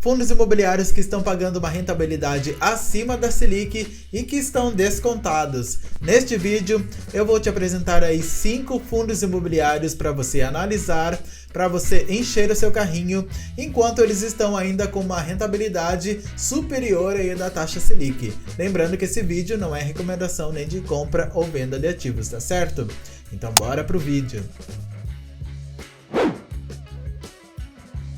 fundos imobiliários que estão pagando uma rentabilidade acima da Selic e que estão descontados. Neste vídeo eu vou te apresentar aí 5 fundos imobiliários para você analisar, para você encher o seu carrinho, enquanto eles estão ainda com uma rentabilidade superior aí da taxa Selic. Lembrando que esse vídeo não é recomendação nem de compra ou venda de ativos, tá certo? Então bora pro vídeo.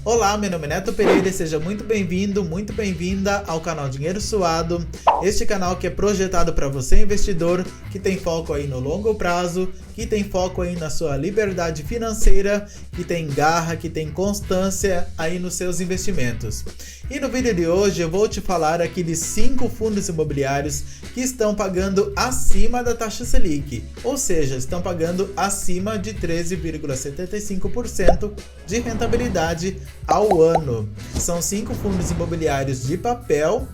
Olá, meu nome é Neto Pereira e seja muito bem-vindo, muito bem-vinda ao canal Dinheiro Suado. Este canal que é projetado para você, investidor, que tem foco aí no longo prazo, que tem foco aí na sua liberdade financeira, que tem garra, que tem constância aí nos seus investimentos. E no vídeo de hoje eu vou te falar aqui de 5 fundos imobiliários que estão pagando acima da taxa Selic, ou seja, estão pagando acima de 13,75% de rentabilidade ao ano. São 5 fundos imobiliários de papel,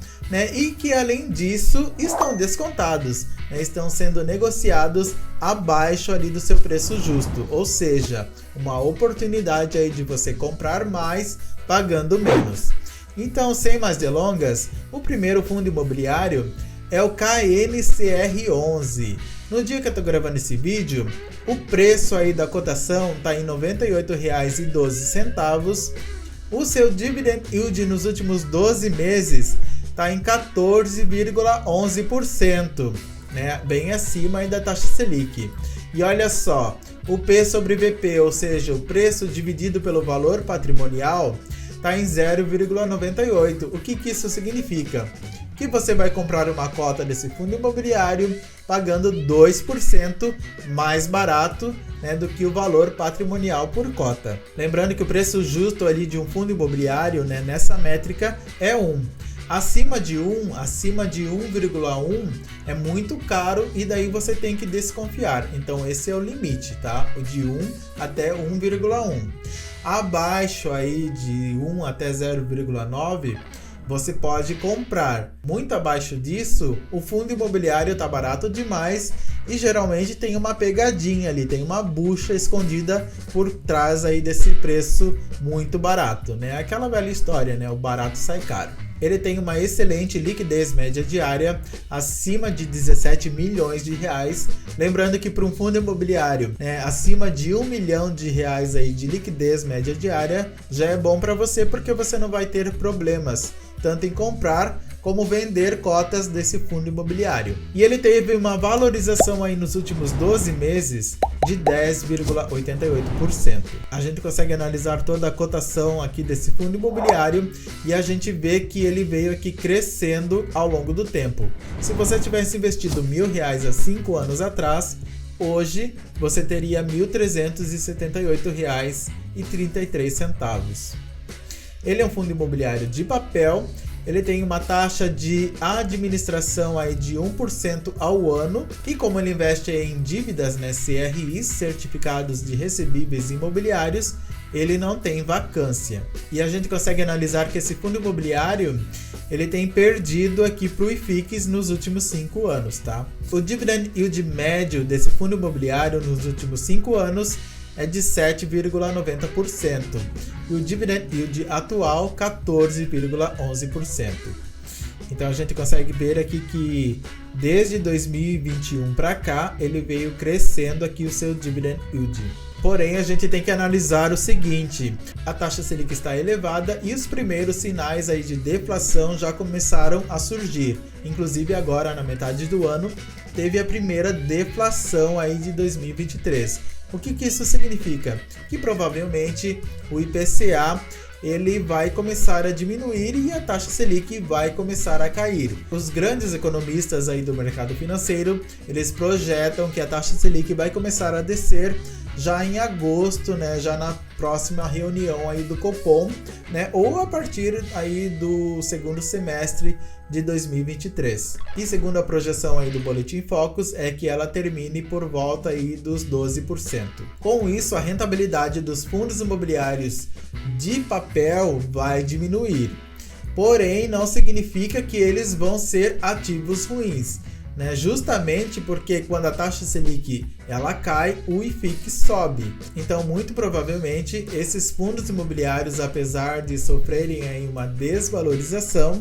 e que além disso estão descontados, estão sendo negociados abaixo ali do seu preço justo, ou seja, uma oportunidade aí de você comprar mais pagando menos. Então, sem mais delongas, o primeiro fundo imobiliário é o KNCR11. No dia que eu estou gravando esse vídeo, o preço aí da cotação está em R$ 98,12. O seu dividend yield nos últimos 12 meses está em 14,11%, bem acima aí da taxa Selic. E olha só, o P sobre VP, ou seja, o preço dividido pelo valor patrimonial, está em 0,98. O que isso significa? Que você vai comprar uma cota desse fundo imobiliário pagando 2% mais barato, do que o valor patrimonial por cota. Lembrando que o preço justo ali de um fundo imobiliário, nessa métrica é 1. Acima de 1,1 é muito caro e daí você tem que desconfiar. Então esse é o limite, tá? O de 1 até 1,1. Abaixo aí de 1 até 0,9, você pode comprar. Muito abaixo disso, o fundo imobiliário está barato demais e geralmente tem uma pegadinha ali, tem uma bucha escondida por trás aí desse preço muito barato, Aquela velha história, o barato sai caro. Ele tem uma excelente liquidez média diária, acima de 17 milhões de reais. Lembrando que para um fundo imobiliário, acima de 1 milhão de reais aí de liquidez média diária, já é bom para você, porque você não vai ter problemas, tanto em comprar como vender cotas desse fundo imobiliário. E ele teve uma valorização aí nos últimos 12 meses de 10,88%. A gente consegue analisar toda a cotação aqui desse fundo imobiliário e a gente vê que ele veio aqui crescendo ao longo do tempo. Se você tivesse investido R$1.000 há 5 anos atrás, hoje você teria R$ 1.378,33. Ele é um fundo imobiliário de papel. Ele tem uma taxa de administração aí de 1% ao ano e como ele investe em dívidas, CRIs, certificados de recebíveis imobiliários, ele não tem vacância. E a gente consegue analisar que esse fundo imobiliário ele tem perdido aqui para o IFIX nos últimos 5 anos, tá? O dividend yield médio desse fundo imobiliário nos últimos 5 anos é de 7,90% e o dividend yield atual 14,11%. Então a gente consegue ver aqui que desde 2021 para cá ele veio crescendo aqui o seu dividend yield. Porém, a gente tem que analisar o seguinte: a taxa Selic está elevada e os primeiros sinais aí de deflação já começaram a surgir. Inclusive agora na metade do ano teve a primeira deflação aí de 2023. O que isso significa? Que provavelmente o IPCA ele vai começar a diminuir e a taxa Selic vai começar a cair. Os grandes economistas aí do mercado financeiro, eles projetam que a taxa Selic vai começar a descer já em agosto, já na próxima reunião aí do Copom, ou a partir aí do segundo semestre de 2023. E segundo a projeção aí do Boletim Focus, é que ela termine por volta aí dos 12%. Com isso, a rentabilidade dos fundos imobiliários de papel vai diminuir. Porém, não significa que eles vão ser ativos ruins. né? Justamente porque quando a taxa Selic ela cai, o IFIX sobe. Então, muito provavelmente, esses fundos imobiliários, apesar de sofrerem aí uma desvalorização,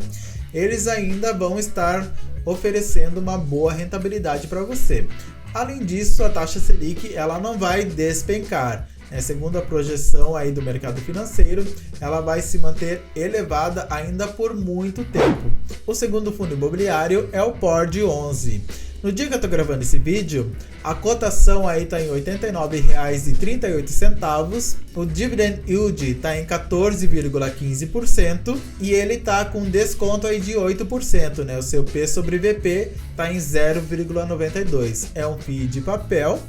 eles ainda vão estar oferecendo uma boa rentabilidade para você. Além disso, a taxa Selic ela não vai despencar. Segundo a projeção aí do mercado financeiro, ela vai se manter elevada ainda por muito tempo. O segundo fundo imobiliário é o PORD 11. No dia que eu estou gravando esse vídeo, a cotação aí está em R$ 89,38, o dividend yield está em 14,15% e ele está com desconto aí de 8%, né? O seu P sobre VP está em 0,92. É um FII de papel.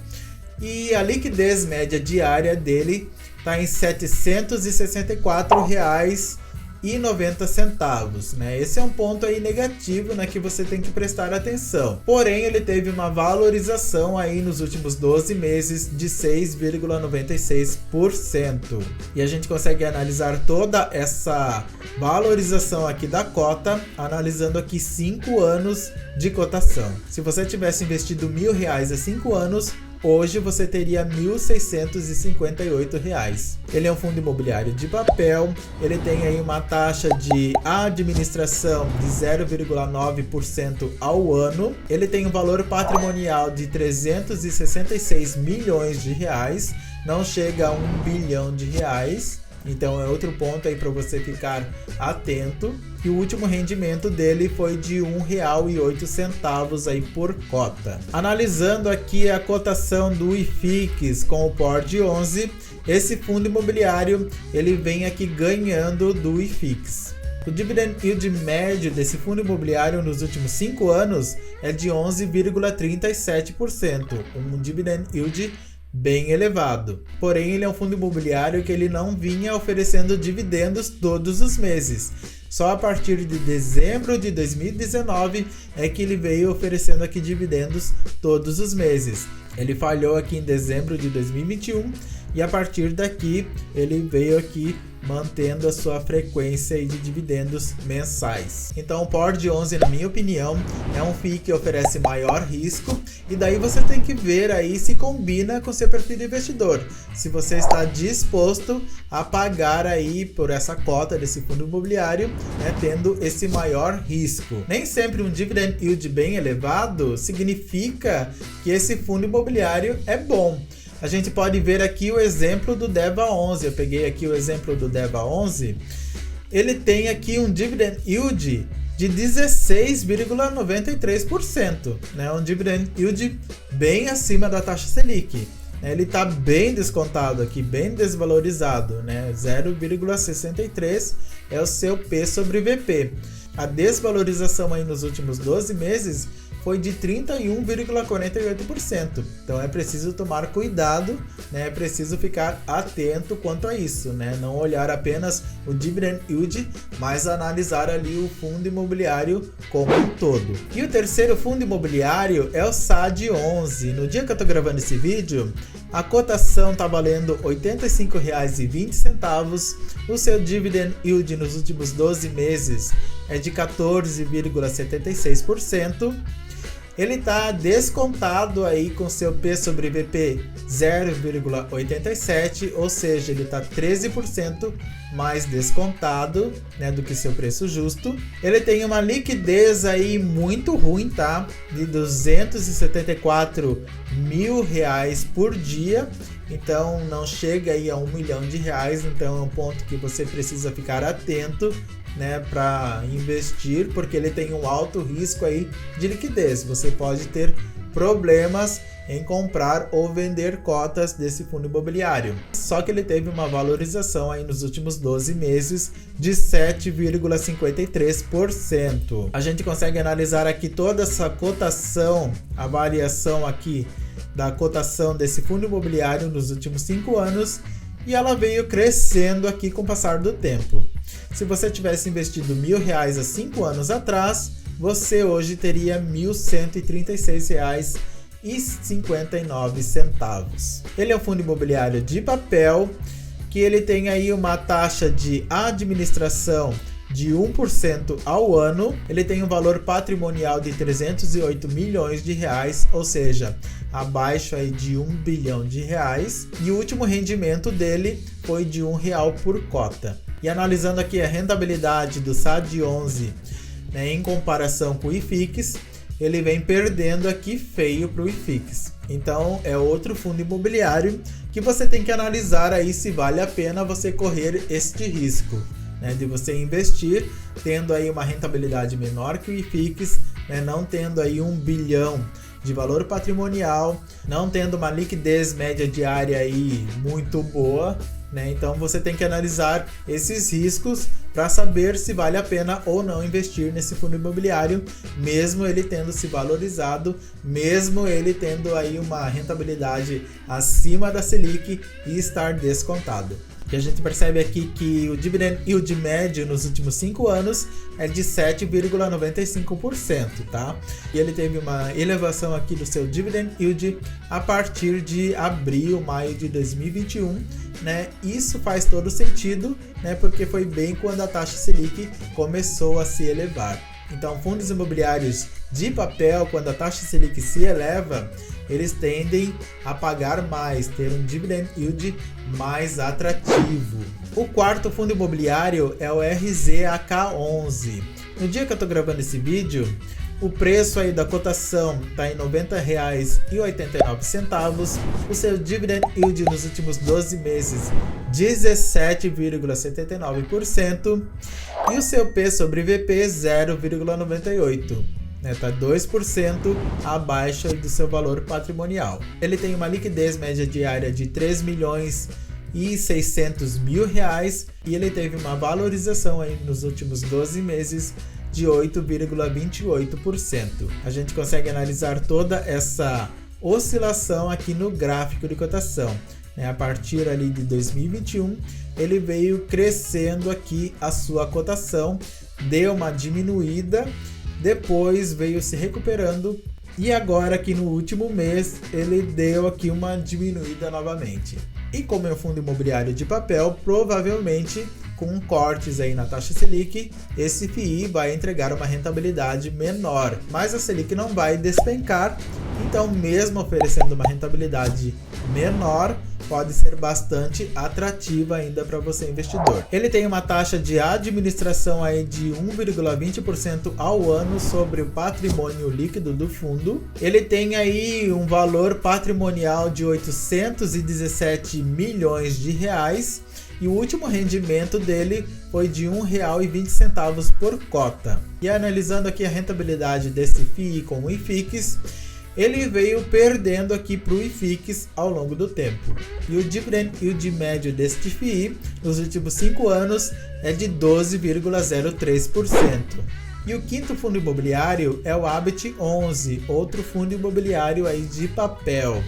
E a liquidez média diária dele está em R$ 764,90, né? Esse é um ponto aí negativo, né, que você tem que prestar atenção. Porém, ele teve uma valorização aí nos últimos 12 meses de 6,96%. E a gente consegue analisar toda essa valorização aqui da cota, analisando aqui 5 anos de cotação. Se você tivesse investido R$1.000 há 5 anos, hoje você teria R$ 1.658. Ele é um fundo imobiliário de papel, ele tem aí uma taxa de administração de 0,9% ao ano, ele tem um valor patrimonial de 366 milhões de reais, não chega a R$1 bilhão. Então é outro ponto aí para você ficar atento. E o último rendimento dele foi de R$ 1,08 aí por cota. Analisando aqui a cotação do IFIX com o PORD 11, esse fundo imobiliário ele vem aqui ganhando do IFIX. O dividend yield médio desse fundo imobiliário nos últimos 5 anos é de 11,37%, um dividend yield bem elevado. Porém, ele é um fundo imobiliário que ele não vinha oferecendo dividendos todos os meses. Só a partir de dezembro de 2019 é que ele veio oferecendo aqui dividendos todos os meses. Ele falhou aqui em dezembro de 2021 e a partir daqui ele veio aqui mantendo a sua frequência de dividendos mensais. Então o PORD 11, na minha opinião, é um FII que oferece maior risco e daí você tem que ver aí se combina com seu perfil de investidor. Se você está disposto a pagar aí por essa cota desse fundo imobiliário, né, tendo esse maior risco. Nem sempre um dividend yield bem elevado significa que esse fundo imobiliário é bom. A gente pode ver aqui o exemplo do DEVA 11. Eu peguei aqui o exemplo do DEVA 11. Ele tem aqui um dividend yield de 16,93%, né? Um dividend yield bem acima da taxa Selic. Ele está bem descontado aqui, bem desvalorizado, né? 0,63 é o seu P sobre VP. A desvalorização aí nos últimos 12 meses foi de 31,48%. Então é preciso tomar cuidado, né? É preciso ficar atento quanto a isso, né? Não olhar apenas o dividend yield, mas analisar ali o fundo imobiliário como um todo. E o terceiro fundo imobiliário é o SAD 11. No dia que eu estou gravando esse vídeo, a cotação está valendo R$ 85,20. O seu dividend yield nos últimos 12 meses é de 14,76%. Ele está descontado aí com seu P sobre VP 0,87, ou seja, ele está 13% mais descontado, né, do que seu preço justo. Ele tem uma liquidez aí muito ruim, tá? De R$ 274 mil por dia. Então não chega aí a R$1 milhão, então é um ponto que você precisa ficar atento, né, para investir, porque ele tem um alto risco aí de liquidez. Você pode ter problemas em comprar ou vender cotas desse fundo imobiliário. Só que ele teve uma valorização aí nos últimos 12 meses de 7,53%. A gente consegue analisar aqui toda essa cotação, a variação aqui da cotação desse fundo imobiliário nos últimos 5 anos, e ela veio crescendo aqui com o passar do tempo. Se você tivesse investido R$1.000 há 5 anos atrás, você hoje teria R$ 1.136,59. Ele é um fundo imobiliário de papel, que ele tem aí uma taxa de administração de 1% ao ano, ele tem um valor patrimonial de 308 milhões de reais, ou seja, abaixo aí de 1 bilhão de reais, e o último rendimento dele foi de R$1 por cota. E analisando aqui a rentabilidade do SAD11, né, em comparação com o IFIX, ele vem perdendo aqui feio para o IFIX. Então é outro fundo imobiliário que você tem que analisar aí se vale a pena você correr este risco, né, de você investir tendo aí uma rentabilidade menor que o IFIX, né, não tendo aí 1 bilhão de valor patrimonial, não tendo uma liquidez média diária aí muito boa, né? Então você tem que analisar esses riscos para saber se vale a pena ou não investir nesse fundo imobiliário, mesmo ele tendo se valorizado, mesmo ele tendo aí uma rentabilidade acima da Selic e estar descontado. E a gente percebe aqui que o dividend yield médio nos últimos 5 anos é de 7,95%, tá? E ele teve uma elevação aqui do seu dividend yield a partir de abril, maio de 2021, né? Isso faz todo sentido, né? Porque foi bem quando a taxa Selic começou a se elevar. Então, fundos imobiliários de papel, quando a taxa Selic se eleva, eles tendem a pagar mais, ter um dividend yield mais atrativo. O quarto fundo imobiliário é o RZAK11. No dia que eu estou gravando esse vídeo, o preço aí da cotação está em R$ 90,89. O seu dividend yield nos últimos 12 meses, 17,79%. E o seu P sobre VP, 0,98%. Está 2% abaixo do seu valor patrimonial. Ele tem uma liquidez média diária de 3 milhões e 600 mil reais e ele teve uma valorização aí nos últimos 12 meses de 8,28%. A gente consegue analisar toda essa oscilação aqui no gráfico de cotação, né? A partir ali de 2021, ele veio crescendo aqui a sua cotação, deu uma diminuída, depois veio se recuperando e agora aqui no último mês ele deu aqui uma diminuída novamente. E como é um fundo imobiliário de papel, provavelmente com cortes aí na taxa Selic, esse FII vai entregar uma rentabilidade menor, mas a Selic não vai despencar, então mesmo oferecendo uma rentabilidade menor, pode ser bastante atrativa ainda para você investidor. Ele tem uma taxa de administração aí de 1,20% ao ano sobre o patrimônio líquido do fundo. Ele tem aí um valor patrimonial de 817 milhões de reais e o último rendimento dele foi de R$ 1,20 por cota. E analisando aqui a rentabilidade desse FII com o IFIX, ele veio perdendo aqui para o IFIX ao longo do tempo. E o dividend yield médio deste FII nos últimos 5 anos é de 12,03%. E o quinto fundo imobiliário é o Habit11, outro fundo imobiliário aí de papel.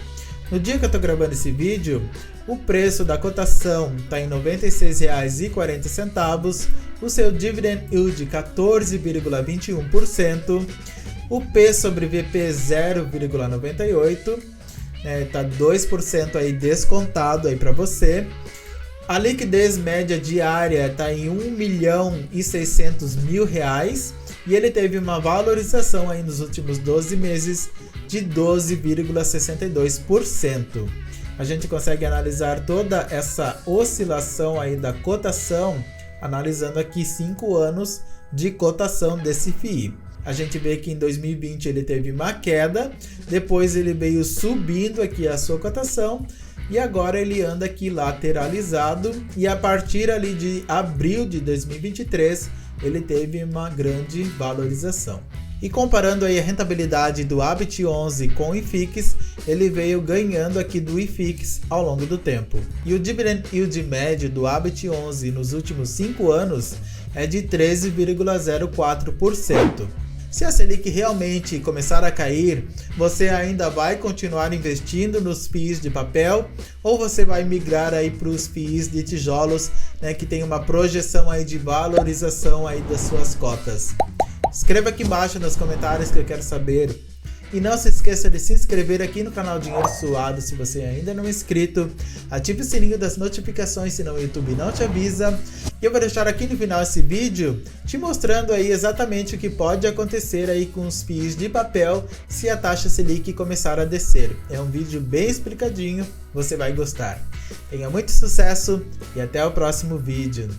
No dia que eu estou gravando esse vídeo, o preço da cotação está em R$ 96,40, o seu dividend yield 14,21%, o P sobre VP 0,98, tá 2% aí descontado aí para você. A liquidez média diária está em 1 milhão e 600 mil reais e ele teve uma valorização aí nos últimos 12 meses de 12,62%. A gente consegue analisar toda essa oscilação aí da cotação, analisando aqui 5 anos de cotação desse FII. A gente vê que em 2020 ele teve uma queda, depois ele veio subindo aqui a sua cotação e agora ele anda aqui lateralizado e a partir ali de abril de 2023 ele teve uma grande valorização. E comparando aí a rentabilidade do Habit11 com o IFIX, ele veio ganhando aqui do IFIX ao longo do tempo. E o dividend yield médio do Habit11 nos últimos 5 anos é de 13,04%. Se a Selic realmente começar a cair, você ainda vai continuar investindo nos FIIs de papel ou você vai migrar aí para os FIIs de tijolos, né, que tem uma projeção aí de valorização aí das suas cotas? Escreva aqui embaixo nos comentários que eu quero saber. E não se esqueça de se inscrever aqui no canal Dinheiro Suado se você ainda não é inscrito. Ative o sininho das notificações, senão o YouTube não te avisa. E eu vou deixar aqui no final esse vídeo te mostrando aí exatamente o que pode acontecer aí com os FIIs de papel se a taxa Selic começar a descer. É um vídeo bem explicadinho, você vai gostar. Tenha muito sucesso e até o próximo vídeo.